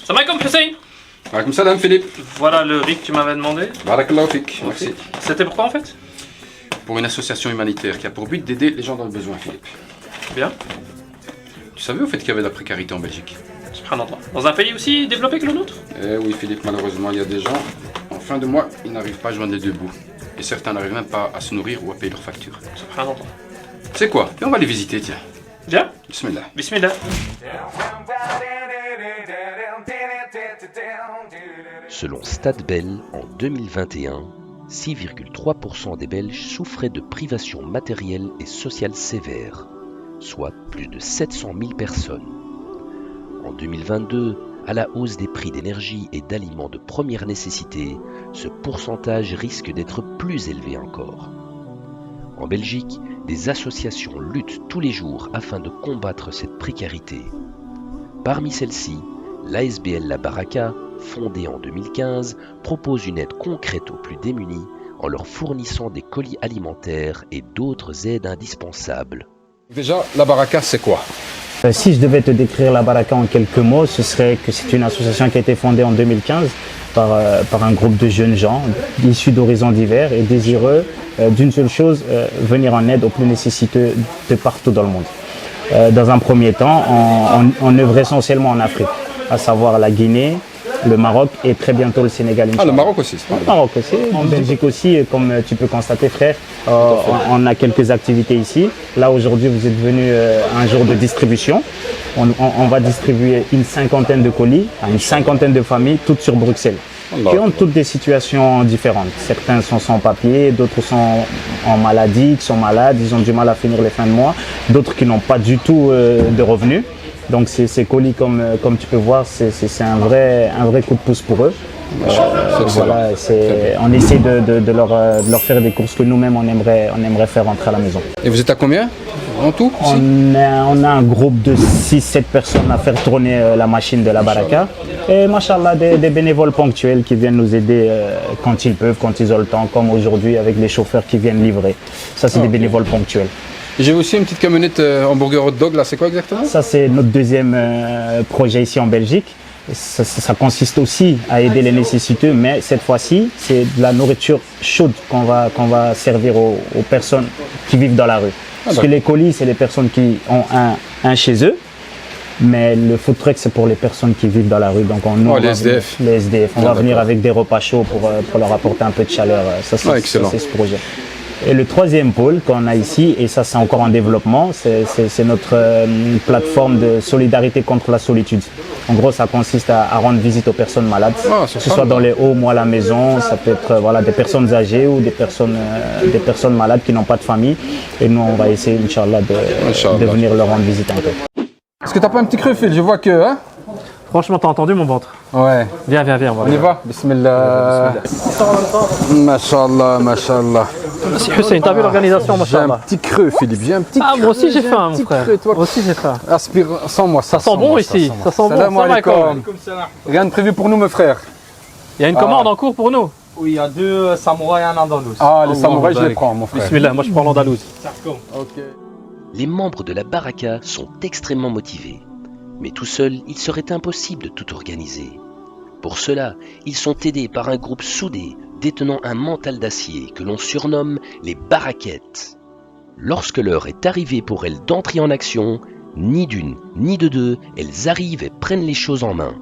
Salam alaikum Hussein. Alaikum salam Philippe. Voilà le riz que tu m'avais demandé. Barakallahu fik. Merci. C'était pourquoi en fait? Pour une association humanitaire qui a pour but d'aider les gens dans le besoin, Philippe. Bien. Tu savais au fait qu'il y avait de la précarité en Belgique? Subhanallah. Dans un pays aussi développé que le nôtre? Eh oui Philippe, malheureusement il y a des gens, en fin de mois, ils n'arrivent pas à joindre les deux bouts. Et certains n'arrivent même pas à se nourrir ou à payer leurs factures. Subhanallah. C'est quoi? Et on va les visiter, tiens. Bien. Bismillah. Bismillah. Selon StatBel, en 2021, 6,3% des Belges souffraient de privations matérielles et sociales sévères, soit plus de 700 000 personnes. En 2022, à la hausse des prix d'énergie et d'aliments de première nécessité, ce pourcentage risque d'être plus élevé encore. En Belgique, des associations luttent tous les jours afin de combattre cette précarité. Parmi celles-ci, l'ASBL La Baraka, fondée en 2015, propose une aide concrète aux plus démunis en leur fournissant des colis alimentaires et d'autres aides indispensables. Déjà, la Baraka, c'est quoi? Si je devais te décrire la Baraka en quelques mots, ce serait que c'est une association qui a été fondée en 2015 par un groupe de jeunes gens issus d'horizons divers et désireux d'une seule chose, venir en aide aux plus nécessiteux de partout dans le monde. Dans un premier temps, on œuvre essentiellement en Afrique, à savoir la Guinée, le Maroc et très bientôt le Sénégal. Ah, le Maroc aussi, c'est pas le Maroc aussi. En Belgique aussi, comme tu peux constater, frère, on a quelques activités ici. Là, aujourd'hui, vous êtes venu un jour de distribution. On va distribuer une cinquantaine de colis à une cinquantaine de familles, toutes sur Bruxelles, qui ont toutes des situations différentes. Certains sont sans papier, d'autres sont en maladie, qui sont malades, ils ont du mal à finir les fins de mois, d'autres qui n'ont pas du tout de revenus. Donc ces colis, comme tu peux voir, c'est un vrai coup de pouce pour eux. Voilà, on essaie de leur faire des courses que nous-mêmes on aimerait faire rentrer à la maison. Et vous êtes à combien en tout? On a un groupe de 6-7 personnes à faire tourner la machine de la Baraka. Et machallah, des bénévoles ponctuels qui viennent nous aider quand ils peuvent, quand ils ont le temps, comme aujourd'hui avec les chauffeurs qui viennent livrer. Ça, c'est des bénévoles ponctuels. J'ai aussi une petite camionnette hamburger hot dog, là, c'est quoi exactement? Ça, c'est notre deuxième projet ici en Belgique. Ça consiste aussi à aider les nécessiteux, mais cette fois-ci, c'est de la nourriture chaude qu'on va servir aux personnes qui vivent dans la rue. Parce que les colis, c'est les personnes qui ont un chez eux, mais le food truck, c'est pour les personnes qui vivent dans la rue. Donc les SDF. Les SDF. On va venir avec des repas chauds pour leur apporter un peu de chaleur. Ça, c'est ce projet. Et le troisième pôle qu'on a ici, et ça c'est encore en développement, c'est notre plateforme de solidarité contre la solitude. En gros, ça consiste à rendre visite aux personnes malades, que ce soit dans les homes ou à la maison. Ça peut être des personnes âgées ou des personnes malades qui n'ont pas de famille. Et nous, on va essayer, Inch'Allah, de venir leur rendre visite un peu. Est-ce que t'as pas un petit creux, Phil? Je vois que... Hein? Franchement, t'as entendu mon ventre? Ouais. Viens, on y va. Bismillah. Mashallah, mashallah. Si Hussein, t'as vu l'organisation, mashallah? J'ai un petit creux, Philippe. J'ai un petit creux. Moi aussi j'ai faim, mon frère. Moi aussi j'ai faim. Aspire, sans moi. Ça sent bon ici. Ça sent bon. Salam alaikum. Rien de prévu pour nous, mes frères. Il y a une commande en cours pour nous? Oui, il y a 2 samouraïs et un andalouse. Ah, les samouraïs, je les prends, mon frère. Bismillah, moi je prends l'andalouse. Ok. Les membres de la Baraka sont extrêmement motivés. Mais tout seuls, il serait impossible de tout organiser. Pour cela, ils sont aidés par un groupe soudé, détenant un mental d'acier que l'on surnomme les Barakettes. Lorsque l'heure est arrivée pour elles d'entrer en action, ni d'une ni de deux, elles arrivent et prennent les choses en main.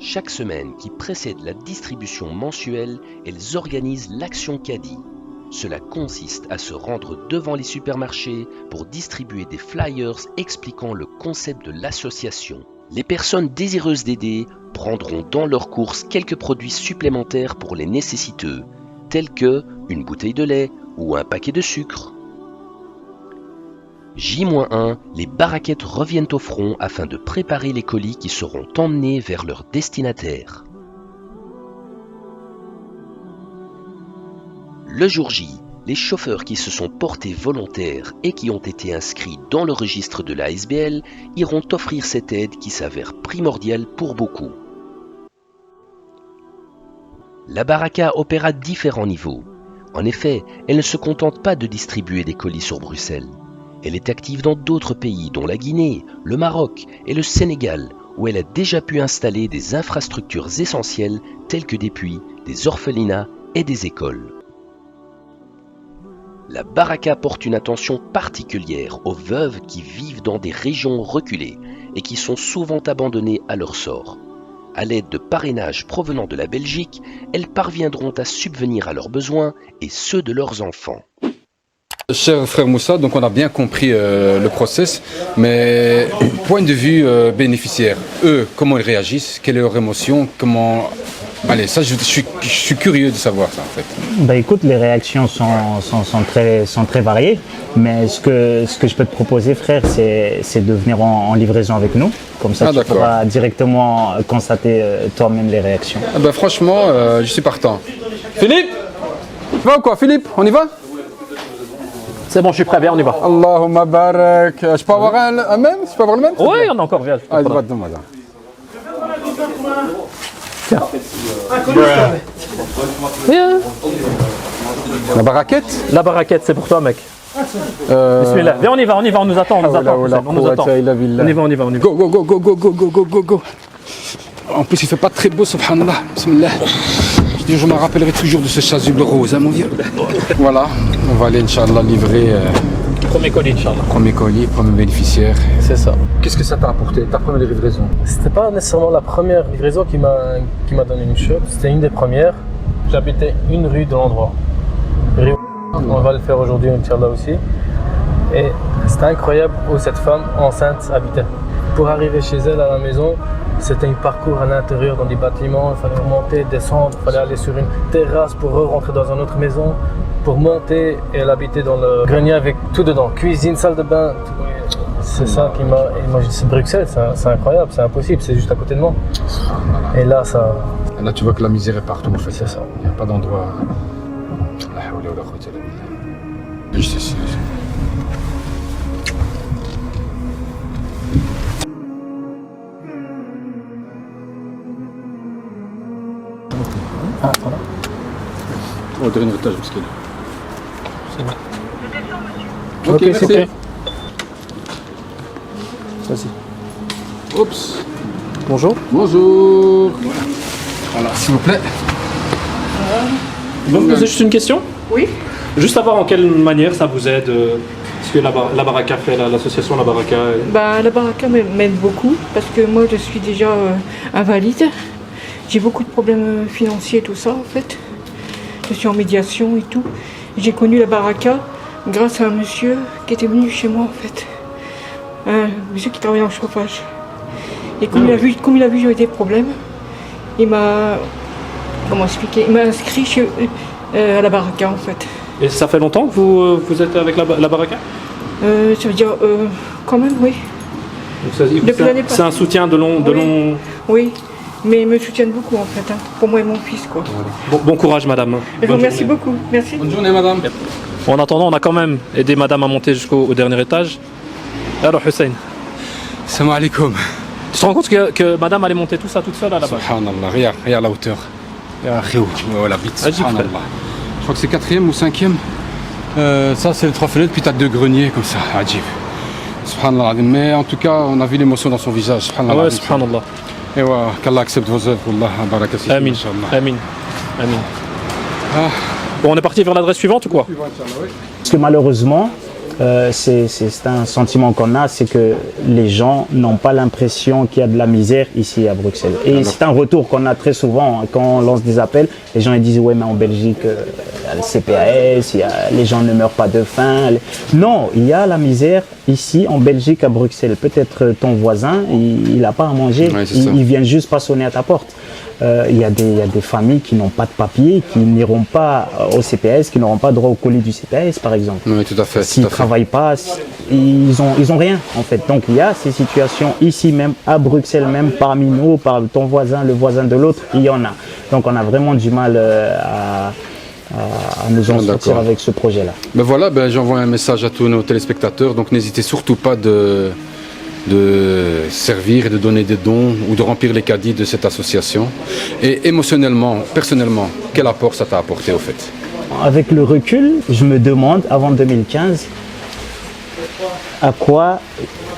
Chaque semaine qui précède la distribution mensuelle, elles organisent l'action caddie. Cela consiste à se rendre devant les supermarchés pour distribuer des flyers expliquant le concept de l'association. Les personnes désireuses d'aider prendront dans leurs courses quelques produits supplémentaires pour les nécessiteux, tels que une bouteille de lait ou un paquet de sucre. J-1, les Barakettes reviennent au front afin de préparer les colis qui seront emmenés vers leur destinataire. Le jour J, les chauffeurs qui se sont portés volontaires et qui ont été inscrits dans le registre de l'ASBL iront offrir cette aide qui s'avère primordiale pour beaucoup. La Baraka opère à différents niveaux. En effet, elle ne se contente pas de distribuer des colis sur Bruxelles. Elle est active dans d'autres pays, dont la Guinée, le Maroc et le Sénégal, où elle a déjà pu installer des infrastructures essentielles telles que des puits, des orphelinats et des écoles. La baraka porte une attention particulière aux veuves qui vivent dans des régions reculées et qui sont souvent abandonnées à leur sort. À l'aide de parrainages provenant de la Belgique, elles parviendront à subvenir à leurs besoins et ceux de leurs enfants. Cher frère Moussa, donc on a bien compris le process, mais point de vue bénéficiaire, eux, comment ils réagissent, quelle est leur émotion, comment... Allez, ça je suis curieux de savoir ça en fait. Bah écoute, les réactions sont très variées, mais ce que je peux te proposer frère, c'est de venir en livraison avec nous, comme ça tu pourras directement constater toi-même les réactions. Ah bah franchement, je suis partant. Philippe, tu vas ou quoi Philippe, on y va? C'est bon, je suis prêt, viens, on y va. Allahumma barak. Je peux avoir un même? Je peux avoir le même? Oui, on a encore, viens. Ah, donne-moi là. Tiens. Viens. La baraquette? La baraquette, c'est pour toi, mec. Bismillah. Viens, on y va, on nous attend, on nous attend. On nous attend. On y va. Go, go, go, go, go, go, go, go, go, go. En plus, il fait pas très beau, subhanallah. Bismillah. Je me rappellerai toujours de ce chasuble rose, hein, mon vieux. Voilà, on va aller, Inch'Allah, livrer. Premier colis, Inch'Allah. Premier colis, premier bénéficiaire. C'est ça. Qu'est-ce que ça t'a apporté, ta première livraison? C'était pas nécessairement la première livraison qui m'a donné une shop, c'était une des premières. J'habitais une rue de l'endroit. On va le faire aujourd'hui, Inch'Allah aussi. Et c'était incroyable où cette femme enceinte habitait. Pour arriver chez elle à la maison, c'était un parcours à l'intérieur dans des bâtiments, il fallait remonter, descendre, il fallait aller sur une terrasse pour rentrer dans une autre maison, pour monter, et elle habitait dans le grenier avec tout dedans, cuisine, salle de bain. C'est ça qui m'a... Et moi, c'est Bruxelles, c'est incroyable, c'est impossible, c'est juste à côté de moi. Et là, ça... Là, tu vois que la misère est partout, en fait. C'est ça. Il n'y a pas d'endroit... Juste ici. Ah, voilà. Au dernier étage, parce qu'il c'est bon. Ok, c'est prêt. Vas-y. Oups. Bonjour. Bonjour. Voilà, s'il vous plaît. Je vais vous poser juste une question. Oui. Juste savoir en quelle manière ça vous aide, ce que la Baraka fait, l'association La Baraka. La Baraka m'aide beaucoup parce que moi je suis déjà invalide. J'ai beaucoup de problèmes financiers, tout ça en fait. Je suis en médiation et tout. J'ai connu la Baraka grâce à un monsieur qui était venu chez moi en fait. Un monsieur qui travaillait en chauffage. Et comme il a vu que j'avais des problèmes, il m'a... Comment expliquer? Il m'a inscrit à la Baraka en fait. Et ça fait longtemps que vous êtes avec la Baraka? Ça veut dire quand même, oui. Depuis l'année passée. C'est un soutien de long... Oui. Mais ils me soutiennent beaucoup en fait, hein, pour moi et mon fils quoi. Bon courage madame. Je vous remercie beaucoup, merci. Bonne journée madame. En attendant, on a quand même aidé madame à monter jusqu'au dernier étage. Alors Hussein. Salam alaikum. Tu te rends compte que madame allait monter tout ça toute seule là-bas? Subhanallah, regarde la hauteur. Regarde la bite, subhanallah. Je crois que c'est 4e ou 5e. Ça c'est les 3 fenêtres, puis t'as 2 greniers comme ça, adjib. Subhanallah. Mais en tout cas, on a vu l'émotion dans son visage. Subhanallah. Ah ouais, subhanallah. Et voilà, qu'Allah accepte vos œuvres, Allah, baraka fikum, Amin. Amin. Amin. Ah. Bon, on est parti vers l'adresse suivante ou quoi? Parce que malheureusement, c'est un sentiment qu'on a, c'est que les gens n'ont pas l'impression qu'il y a de la misère ici à Bruxelles. Et c'est un retour qu'on a très souvent hein, quand on lance des appels. Les gens ils disent ouais mais en Belgique, il y a le CPAS, les gens ne meurent pas de faim. Non, il y a la misère ici en Belgique à Bruxelles. Peut-être ton voisin, il n'a pas à manger, ouais, il vient juste pas sonner à ta porte. Il y a des familles qui n'ont pas de papier, qui n'iront pas au CPS, qui n'auront pas droit au colis du CPS par exemple. Oui, tout à fait. S'ils ne travaillent pas, ils ont rien en fait. Donc il y a ces situations ici même, à Bruxelles même, parmi nous, par ton voisin, le voisin de l'autre, il y en a. Donc on a vraiment du mal à nous en sortir avec ce projet-là. Ben voilà, j'envoie un message à tous nos téléspectateurs, donc n'hésitez surtout pas de servir et de donner des dons ou de remplir les caddies de cette association. Et émotionnellement, personnellement, quel apport ça t'a apporté au fait? Avec le recul, je me demande, avant 2015, à quoi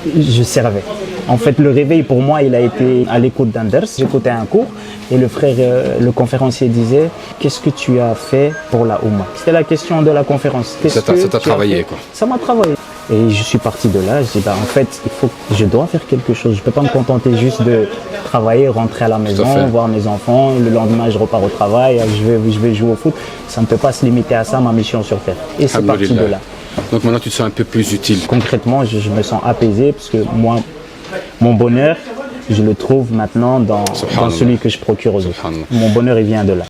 je servais. En fait, le réveil pour moi, il a été à l'écoute d'un ders. J'écoutais un cours et le frère, le conférencier disait « Qu'est-ce que tu as fait pour la Oumma ?» C'était la question de la conférence. Ça t'a travaillé, quoi. Ça m'a travaillé. Et je suis parti de là, je dis en fait, je dois faire quelque chose. Je ne peux pas me contenter juste de travailler, rentrer à la maison, voir mes enfants. Le lendemain, je repars au travail, je vais jouer au foot. Ça ne peut pas se limiter à ça, ma mission sur Terre. Et c'est parti de là. Donc maintenant, tu te sens un peu plus utile. Concrètement, je me sens apaisé parce que moi, mon bonheur, je le trouve maintenant dans celui que je procure aux autres. Mon bonheur, il vient de là.